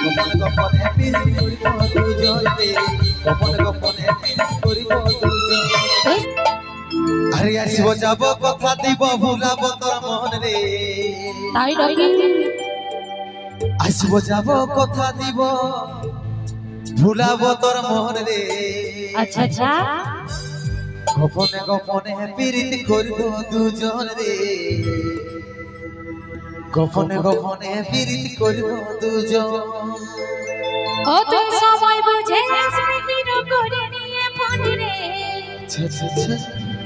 গোপনে গোপনে পিরিতি করিব দুজন রে গোপনে গোপনে পিরিতি করিব দুজন আরে আসিব যাব কথা দিব ভুলাব তোর মন রে তাই নাকি আসিব যাব কথা দিব ভুলাব তোর মন রে আচ্ছা আচ্ছা গোপনে গোপনে পিরিতি করিব দুজন রে গোপনে গোপনে পিরিতি করিব দুজন ও তুই সময় বুঝে আসবি হিরো করে নিয়ে ফোন রে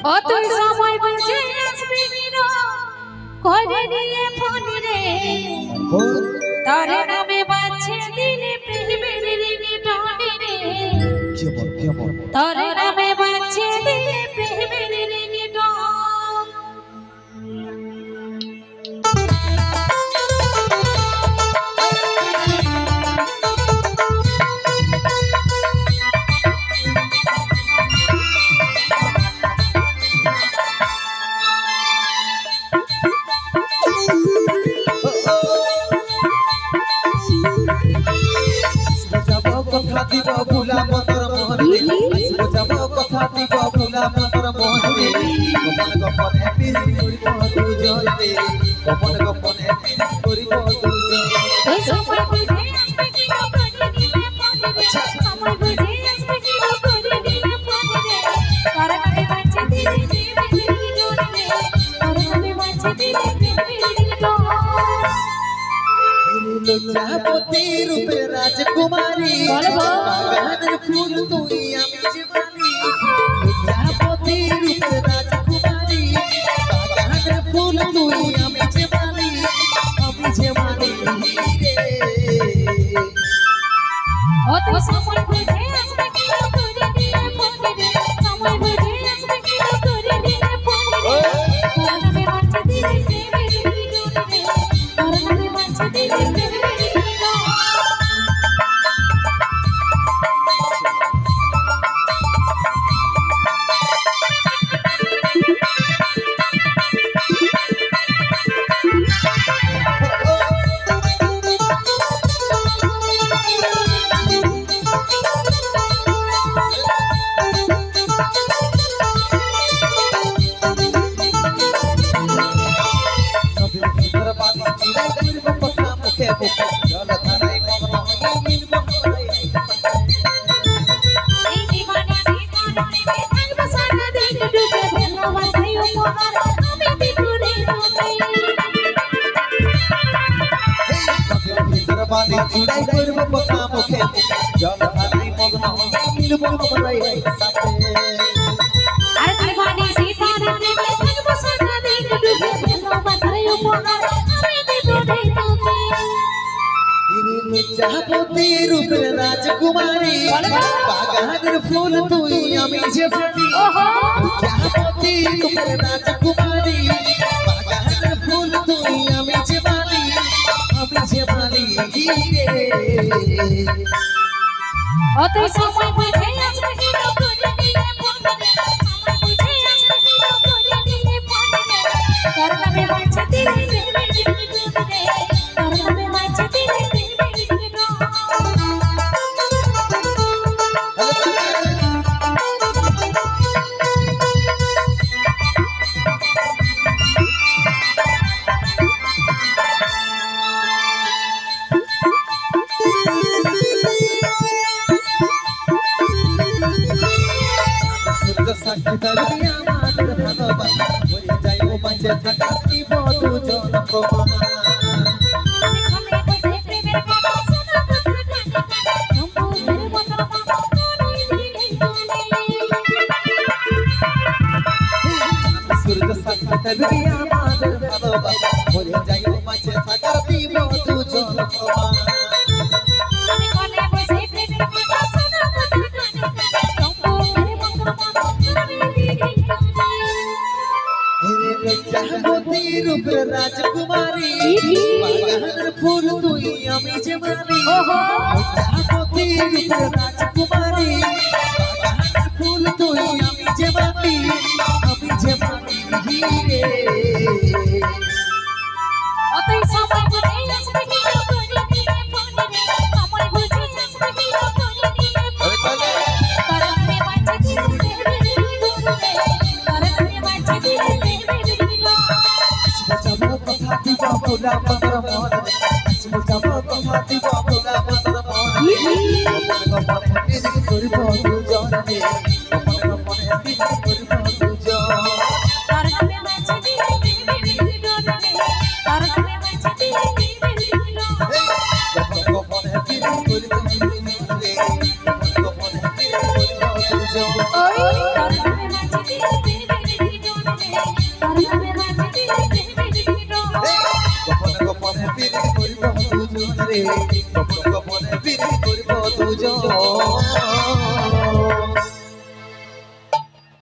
ও তুই সময় বুঝে আসবি হিরো করে নিয়ে ফোন রে তোর নামে বাজছে দিলে প্রেমের রিংটোন রে কেমন তোর নামে বাজছে দিলে প্রেমের রিংটোন কথা দিব ভুলাব তোর মন রে আসিব যাব কথা দিব ভুলাব তোর মন রে গোপনে গোপনে পিরিতি করিব দুজন রে গোপনে গোপনে পিরিতি করিব দুজন তুই সময় বুঝে আসবি হিরো করে নিয়ে ফোন রে সময় বুঝে আসবি হিরো করে নিয়ে ফোন রে তোর নামে বাজছে দিলে প্রেমের রিংটোন রে তোর নামে বাজছে দিলে প্রেমের রিংটোন লজ্জাপতি রূপে রাজকুমারী বাগানের ফুল তুই আমি যে মানি লজ্জাপতি রূপে রাজকুমারী বাগানের ফুল তুই আমি যে মানি রে ও তুই সময় বুঝে আসবি হিরো করে নিয়ে ফোন রে সময় বুঝে আসবি হিরো করে নিয়ে ফোন রে তোর নামে বাজছে দিলে প্রেমের রিংটোন রে তোর নামে বাজছে দিলে প্রেমের রিংটোন এই জীবনে জীবনে থাকবো সারা দিন ডুবে ভালোবাসায় উপহার আমি দিব রে বাদি চুড়াই করব কথা মুখে জল ধারাই মগ্ন হয়ে মিলব আমরা সাথে আর জীবনে জীবনে থাকবো সারা দিন ডুবে ভালোবাসায় উপহার আমি দিব রে তোকে লজ্জাপতি রূপে রাজকুমারী বাগানের ফুল তুই আমি যে মানি লজ্জাপতি রূপে রাজকুমারী বাগানের ফুল তুই আমি যে মানি রে ও তুই সময় বুঝে আসবি হিরো করে নিয়ে ফোন রে সময় বুঝে আসবি হিরো করে নিয়ে ফোন রে তোর নামে বাজছে দিলে প্রেমের রিংটোন রে তোর নামে বাজছে দিলে প্রেমের রিংটোন সাক্ষী থাকবি আমাদের ভালোবাসা বলে যাইব বাঁচে থাকা দিব দুজন প্রমাণ সূর্য সাক্ষী থাকবি আমাদের ভালোবাসা বলে যাইব বাঁচে থাকা দিব দুজন প্রমাণ লজ্জাপতি রূপে রাজকুমারী বাগানের ফুল তুই আমি যে মানি লজ্জাপতি রূপে রাজকুমারী বাগানের ফুল তুই আমি যে মানি রে অতই সময় বুঝে আসবে হিরো করে নিয়ে ফোন রে সময় ভোলা মতর মনে আসিব যাব কথা দিব ভোলা মতর মনে গোপনে গোপনে পিরি করিব দুজনে গোপনে গোপনে পিরি করিব দুজন তার নামে বাঁচি দিয়ে পৃথিবীর ডোলে তার নামে বাঁচি দিয়ে পৃথিবীর ডোলে গোপনে পিরি করিব দুজনে গোপনে পিরি করিব দুজন তার নামে বাঁচি দিয়ে পৃথিবীর ডোলে তার নামে বাঁচি দিয়ে পৃথিবীর ডোলে গোপনে গোপনে পিরি করিব দুজনে গোপনে গোপনে পিরি করিব দুজন